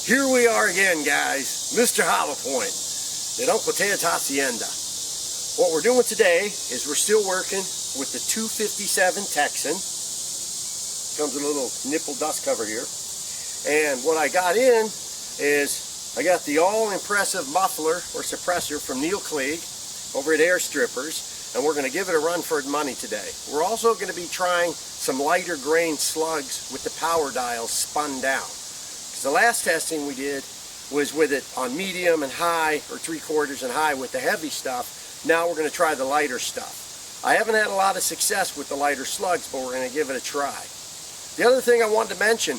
Here we are again, guys. Mr. Hollow Point at Uncle Ted's Hacienda. What we're doing today is we're still working with the 257 Texan. Comes with a little nipple dust cover here. And what I got in is I got the all-impressive muffler or suppressor from Neil Klieg over at Air Strippers, and we're going to give it a run for money today. We're also going to be trying some lighter grain slugs with the power dials spun down. The last testing we did was with it on medium and high, or 3/4 and high with the heavy stuff. Now we're going to try the lighter stuff. I haven't had a lot of success with the lighter slugs, but we're going to give it a try. The other thing I wanted to mention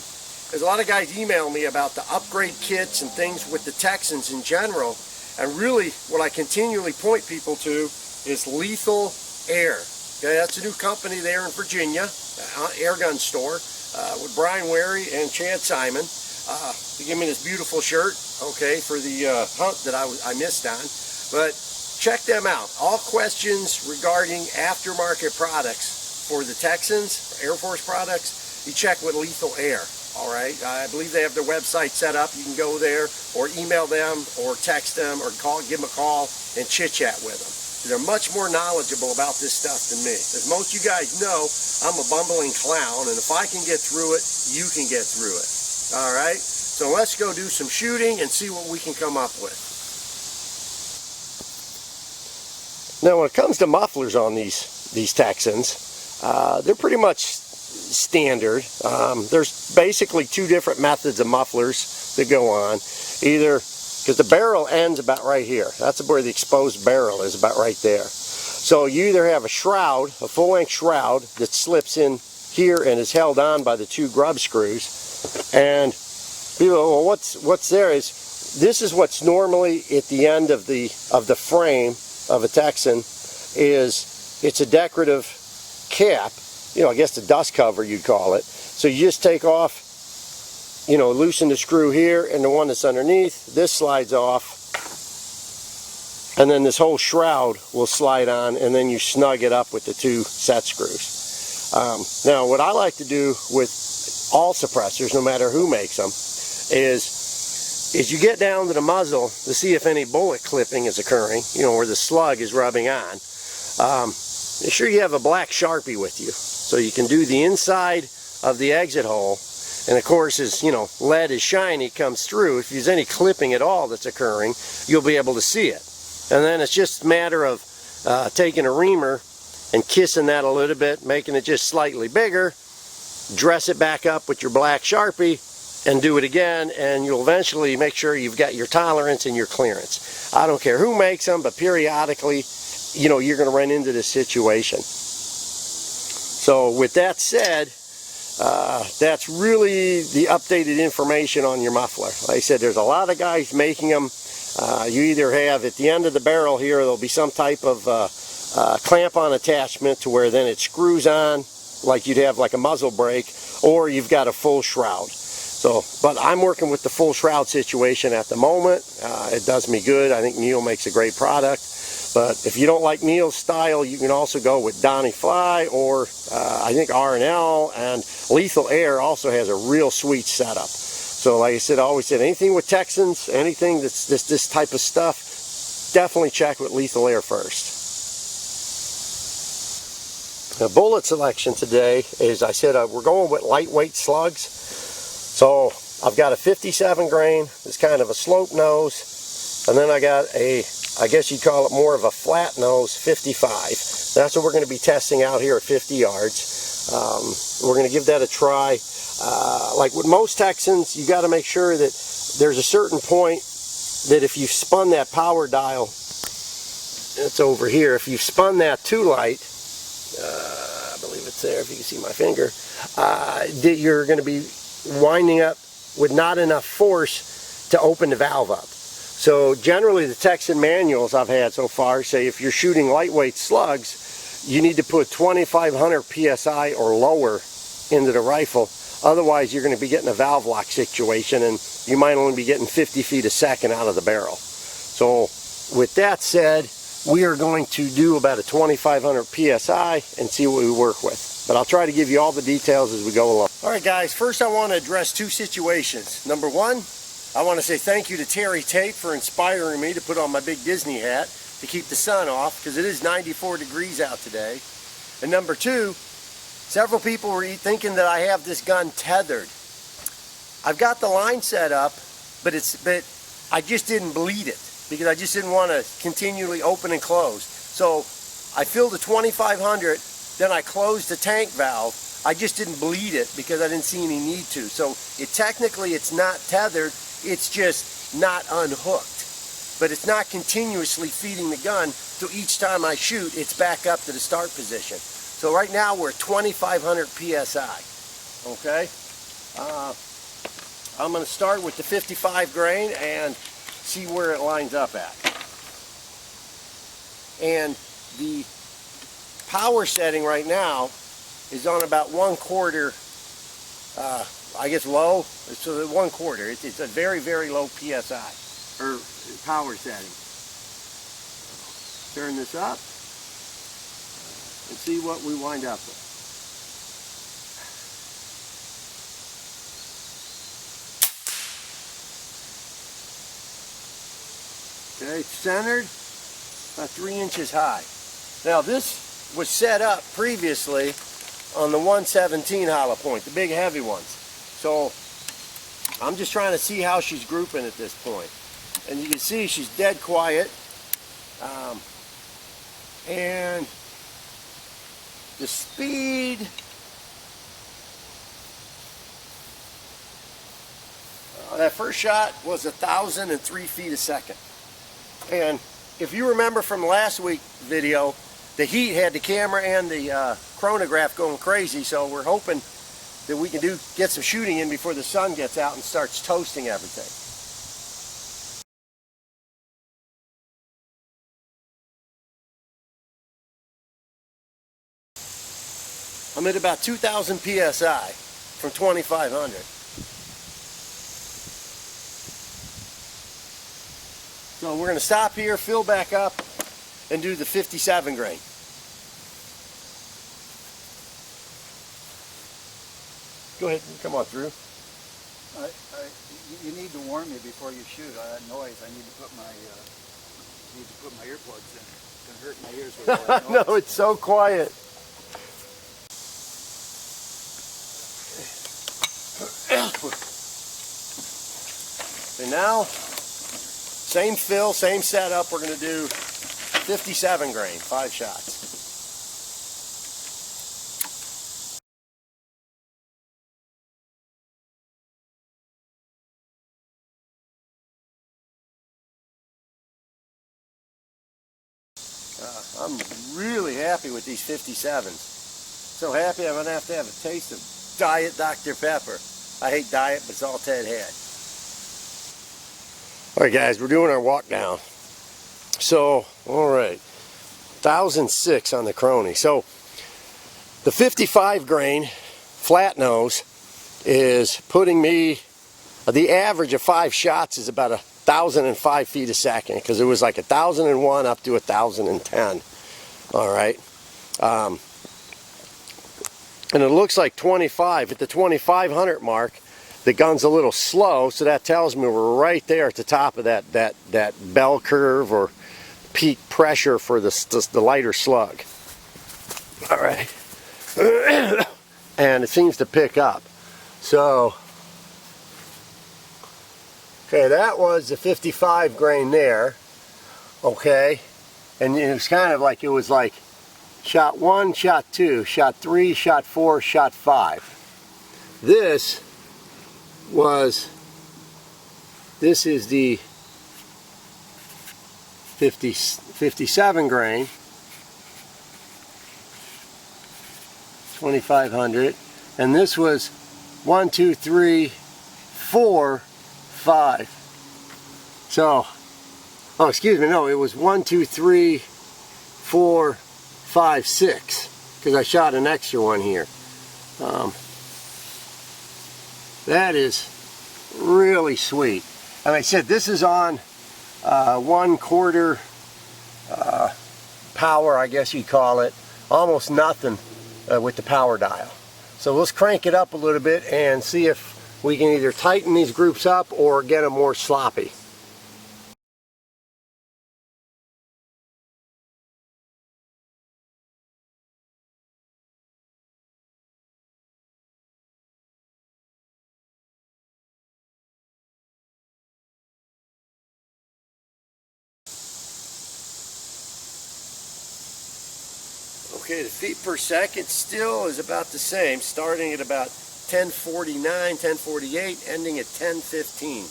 is a lot of guys email me about the upgrade kits and things with the Texans in general, and really what I continually point people to is Lethal Air. Okay, that's a new company there in Virginia, air gun store, with Brian Wary and Chad Simon. They gave me this beautiful shirt, okay, for the hunt that I missed on. But check them out. All questions regarding aftermarket products for the Texans, Air Force products, you check with Lethal Air, all right? I believe they have their website set up. You can go there or email them or text them or give them a call and chit-chat with them. They're much more knowledgeable about this stuff than me. As most of you guys know, I'm a bumbling clown, and if I can get through it, you can get through it. All right, so let's go do some shooting and see what we can come up with. Now, when it comes to mufflers on these Texans, they're pretty much standard. There's basically two different methods of mufflers that go on. Either, because the barrel ends about right here. That's where the exposed barrel is, about right there. So you either have a shroud, a full-length shroud that slips in here and is held on by the two grub screws. And people, well, what's there is, this is what's normally at the end of the frame of a Texan. It's a decorative cap, I guess the dust cover you'd call it. So you just take off, loosen the screw here, and the one that's underneath, this slides off, and then this whole shroud will slide on, and then you snug it up with the two set screws. Now, what I like to do with all suppressors, no matter who makes them, is you get down to the muzzle to see if any bullet clipping is occurring, where the slug is rubbing on. Make sure you have a black Sharpie with you, so you can do the inside of the exit hole. And of course, as lead is shiny, comes through. If there's any clipping at all that's occurring, you'll be able to see it. And then it's just a matter of taking a reamer and kissing that a little bit, making it just slightly bigger. Dress it back up with your black Sharpie and do it again, and you'll eventually make sure you've got your tolerance and your clearance. I don't care who makes them, but periodically, you're going to run into this situation. So with that said, that's really the updated information on your muffler. Like I said, there's a lot of guys making them. You either have at the end of the barrel here, there'll be some type of clamp-on attachment to where then it screws on, like you'd have like a muzzle brake, or you've got a full shroud. So, but I'm working with the full shroud situation at the moment. It does me good. I think Neil makes a great product. But if you don't like Neil's style, you can also go with Donnie Fly, or I think R&L, and Lethal Air also has a real sweet setup. So like I said, I always said, anything with Texans, anything that's this type of stuff, definitely check with Lethal Air first. The bullet selection today is, I said, we're going with lightweight slugs. So I've got a 57 grain. It's kind of a slope nose. And then I got a, I guess you'd call it more of a flat nose, 55. That's what we're going to be testing out here at 50 yards. We're going to give that a try. Like with most Texans, you got to make sure that there's a certain point that if you've spun that power dial, it's over here, if you've spun that too light, I believe it's there if you can see my finger, that you're going to be winding up with not enough force to open the valve up. So generally the Texan manuals I've had so far say if you're shooting lightweight slugs, you need to put 2,500 psi or lower into the rifle. Otherwise you're going to be getting a valve lock situation, and you might only be getting 50 feet a second out of the barrel. So with that said, we are going to do about a 2,500 psi and see what we work with. But I'll try to give you all the details as we go along. Alright guys, first I want to address two situations. Number one, I want to say thank you to Terry Tate for inspiring me to put on my big Disney hat to keep the sun off, because it is 94 degrees out today. And number two, several people were thinking that I have this gun tethered. I've got the line set up, but I just didn't bleed it because I just didn't want to continually open and close. So I filled the 2500, then I closed the tank valve. I just didn't bleed it because I didn't see any need to. So technically it's not tethered, it's just not unhooked. But it's not continuously feeding the gun, so each time I shoot, it's back up to the start position. So right now we're at 2500 PSI, okay? I'm gonna start with the 55 grain and see where it lines up at. And the power setting right now is on about 1/4, I guess low, so 1/4. It's a very, very low PSI, or power setting. Turn this up and see what we wind up with. Okay, it's centered, about 3 inches high. Now this was set up previously on the 117 hollow point, the big heavy ones. So I'm just trying to see how she's grouping at this point. And you can see she's dead quiet. And the speed, that first shot was 1,003 feet a second. And if you remember from last week's video, the heat had the camera and the chronograph going crazy, so we're hoping that we can get some shooting in before the sun gets out and starts toasting everything. I'm at about 2,000 PSI from 2,500. So we're going to stop here, fill back up, and do the 57 grain. Go ahead, come on through. You need to warn me before you shoot. That noise, I need to put my earplugs in. It's going to hurt my ears with all that noise. No, it's so quiet. And now, same fill, same setup. We're going to do 57 grain, 5 shots. I'm really happy with these 57s. So happy I'm going to have a taste of Diet Dr. Pepper. I hate diet, but it's all Ted had. Alright guys, we're doing our walk down. So, alright, 1,006 on the Crony. So, the 55 grain flat nose is putting me, the average of 5 shots is about 1,005 feet a second, because it was like 1,001 up to 1,010. Alright. And it looks like 25. At the 2,500 mark, the gun's a little slow, so that tells me we're right there at the top of that bell curve or peak pressure for the lighter slug. Alright. And it seems to pick up. So, okay, that was the 55 grain there. Okay. And it was kind of like, it was like shot 1, shot 2, shot 3, shot 4, shot 5. This is the 57 grain, 2,500, and this was 1, 2, 3, 4, 5. So, oh, excuse me, no, it was 1, 2, 3, 4, 5, 6, because I shot an extra one here. That is really sweet. And I said this is on 1/4 power, I guess you'd call it, almost nothing with the power dial. So let's crank it up a little bit and see if we can either tighten these groups up or get them more sloppy. Okay, the feet per second still is about the same, starting at about 1049, 1048, ending at 1015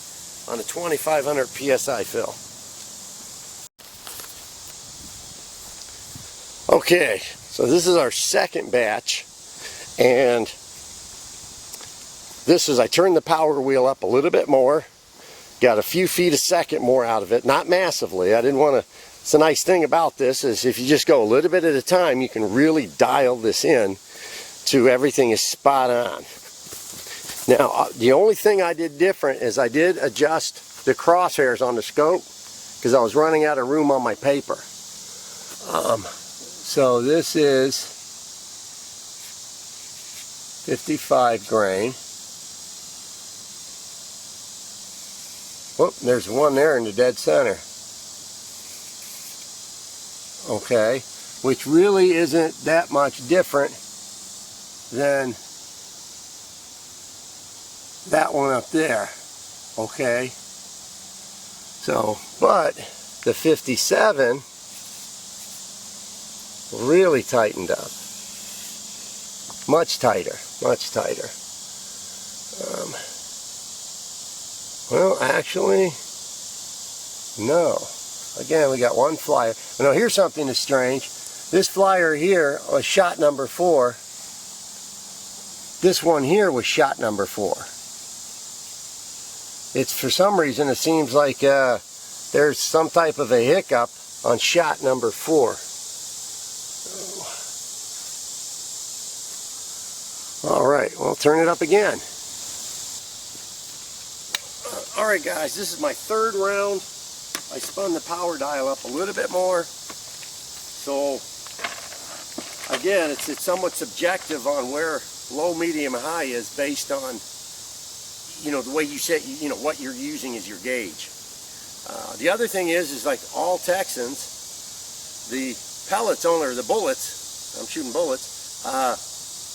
on a 2500 PSI fill. Okay, so this is our second batch, and this is, I turned the power wheel up a little bit more, got a few feet a second more out of it, not massively. I didn't want to. It's a nice thing about this is if you just go a little bit at a time, you can really dial this in to everything is spot on. Now, the only thing I did different is I did adjust the crosshairs on the scope because I was running out of room on my paper. So this is 55 grain. Whoop, there's one there in the dead center. Okay, which really isn't that much different than that one up there. Okay, so, but the 57 really tightened up. Much tighter, much tighter. Well, actually, no. Again, we got one flyer. Now, here's something that's strange. This flyer here was shot number 4. This one here was shot number 4. It's, for some reason, it seems like there's some type of a hiccup on shot number 4. All right, well, turn it up again. All right, guys, this is my third round. I spun the power dial up a little bit more. So, again, it's somewhat subjective on where low, medium, high is based on, you know, the way you set, you know, what you're using as your gauge. The other thing is like all Texans, the pellets only, or the bullets, I'm shooting bullets,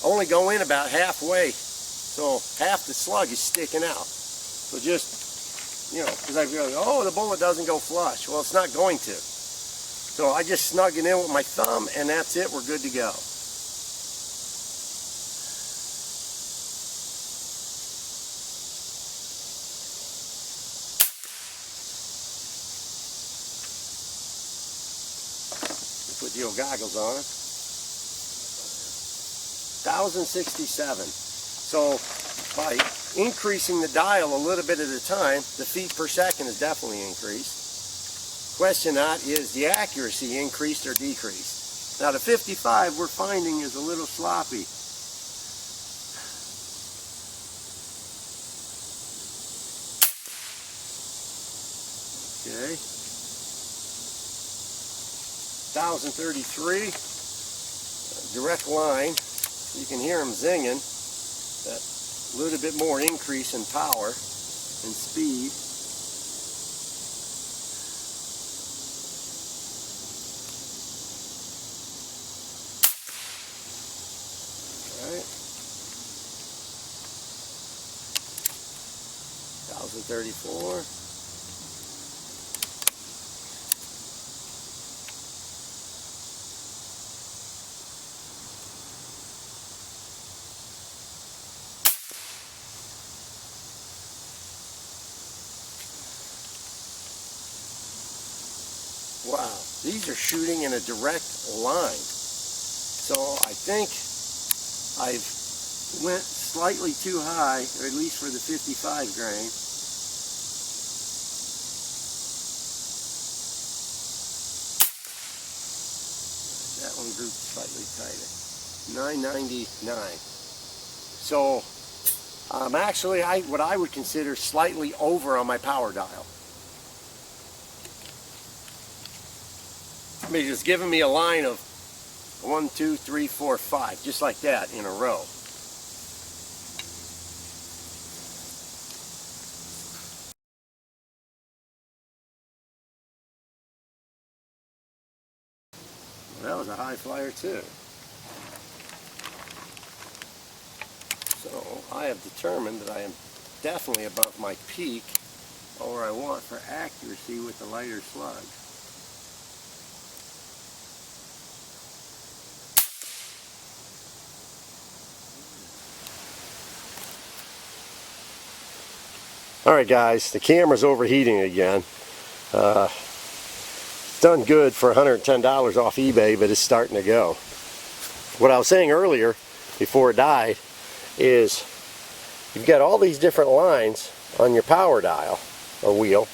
only go in about halfway. So half the slug is sticking out. So just, you know, because I feel like, oh, the bullet doesn't go flush. Well, it's not going to. So I just snug it in with my thumb, and that's it. We're good to go. Put the old goggles on. 1067. So by increasing the dial a little bit at a time, the feet per second is definitely increased. Question not is the accuracy increased or decreased. Now the 55 we're finding is a little sloppy. Okay. 1033, direct line. You can hear them zinging. That little bit more increase in power and speed. All right. 1034. Wow, these are shooting in a direct line. So I think I've went slightly too high, or at least for the 55 grain. That one grouped slightly tighter. 999. So I'm actually what I would consider slightly over on my power dial. I mean, it's giving me a line of 1, 2, 3, 4, 5, just like that in a row. That was a high flyer too. So I have determined that I am definitely above my peak, or I want for accuracy with the lighter slug. Alright guys, the camera's overheating again. It's done good for $110 off eBay, but it's starting to go. What I was saying earlier, before it died, is you've got all these different lines on your power dial or wheel.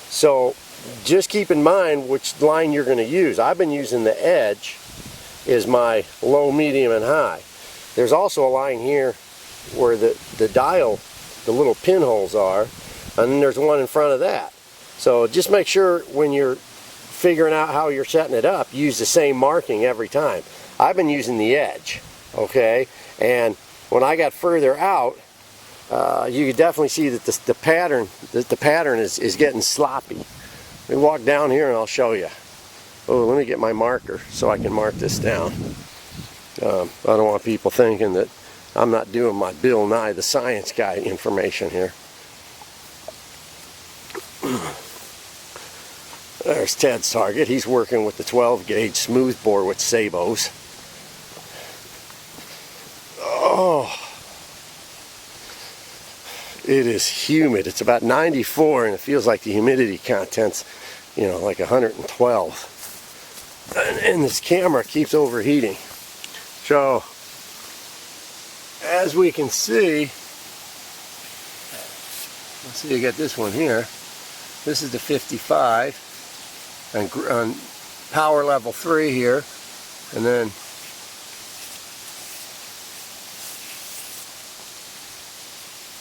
So just keep in mind which line you're going to use. I've been using the edge is my low, medium, and high. There's also a line here where the dial, the little pinholes are, and then there's one in front of that. So just make sure when you're figuring out how you're setting it up, use the same marking every time. I've been using the edge, okay? And when I got further out, you could definitely see that the pattern is getting sloppy. Let me walk down here and I'll show you. Oh, let me get my marker so I can mark this down. I don't want people thinking that I'm not doing my Bill Nye the Science Guy information here. There's Ted's target. He's working with the 12 gauge smoothbore with Sabos. Oh, it is humid. It's about 94 and it feels like the humidity content's, you know, like 112. And this camera keeps overheating. So, as we can see, let's see, you got this one here. This is the 55 on power level 3 here, and then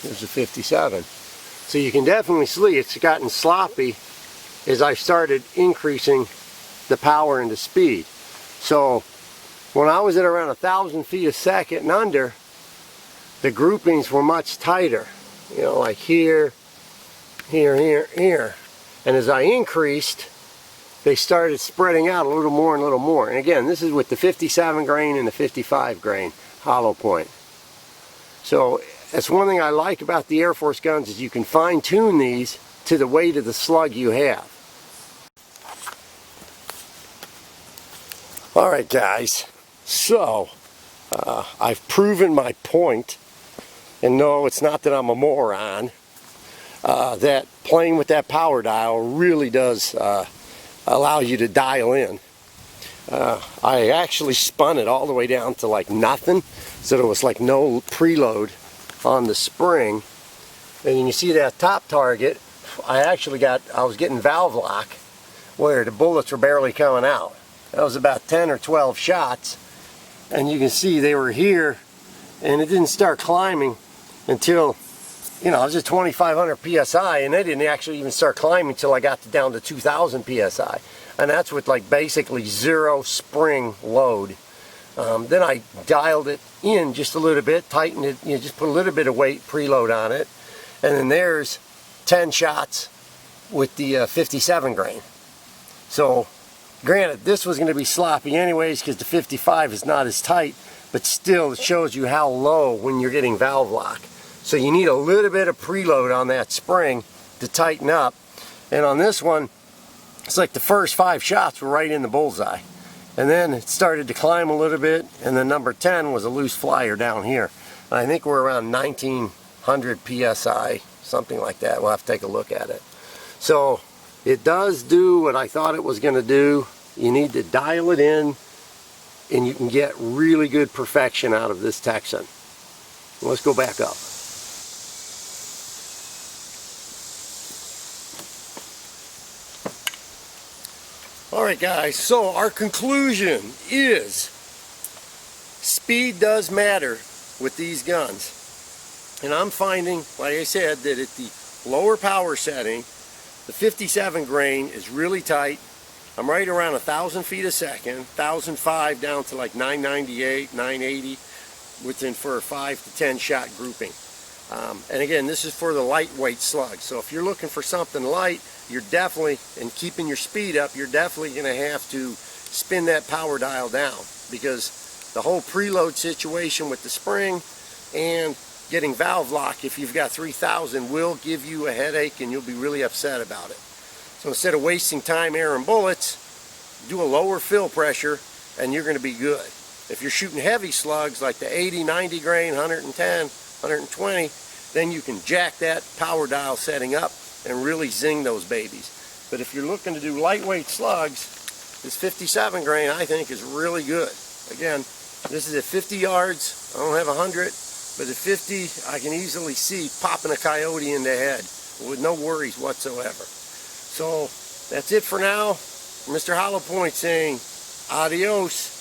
there's the 57. So you can definitely see it's gotten sloppy as I started increasing the power and the speed. So when I was at around 1,000 feet a second and under, the groupings were much tighter. You know, like here, here, here, here. And as I increased, they started spreading out a little more and a little more. And again, this is with the 57 grain and the 55 grain hollow point. So that's one thing I like about the Air Force guns, is you can fine tune these to the weight of the slug you have. Alright guys, so I've proven my point, and no, it's not that I'm a moron, that playing with that power dial really does allow you to dial in. I actually spun it all the way down to like nothing, so there was like no preload on the spring. And you see that top target, I was getting valve lock where the bullets were barely coming out. That was about 10 or 12 shots, and you can see they were here, and it didn't start climbing until, you know, it was just 2,500 psi, and they didn't actually even start climbing until I got down to 2,000 psi, and that's with like basically zero spring load. Then I dialed it in just a little bit, tightened it, you know, just put a little bit of weight preload on it, and then there's 10 shots with the 57 grain. So granted, this was going to be sloppy anyways because the 55 is not as tight, but still it shows you how low when you're getting valve lock. So you need a little bit of preload on that spring to tighten up. And on this one, it's like the first 5 shots were right in the bullseye. And then it started to climb a little bit, and then number 10 was a loose flyer down here. And I think we're around 1,900 psi, something like that. We'll have to take a look at it. So it does do what I thought it was going to do. You need to dial it in, and you can get really good perfection out of this Texan. Let's go back up. Alright guys, so our conclusion is speed does matter with these guns. And I'm finding, like I said, that at the lower power setting, the 57 grain is really tight. I'm right around 1,000 feet a second, 1,005 down to like 998, 980, within for a 5 to 10 shot grouping. And again, this is for the lightweight slug. So if you're looking for something light, you're definitely, and keeping your speed up, you're definitely going to have to spin that power dial down, because the whole preload situation with the spring and getting valve lock, if you've got 3000, will give you a headache and you'll be really upset about it. So instead of wasting time airing bullets, do a lower fill pressure and you're going to be good. If you're shooting heavy slugs like the 80, 90 grain, 110, 120, then you can jack that power dial setting up and really zing those babies. But if you're looking to do lightweight slugs, this 57 grain I think is really good. Again, this is at 50 yards. I don't have 100, but at 50 I can easily see popping a coyote in the head with no worries whatsoever. So that's it for now. Mr. Hollow Point saying adios.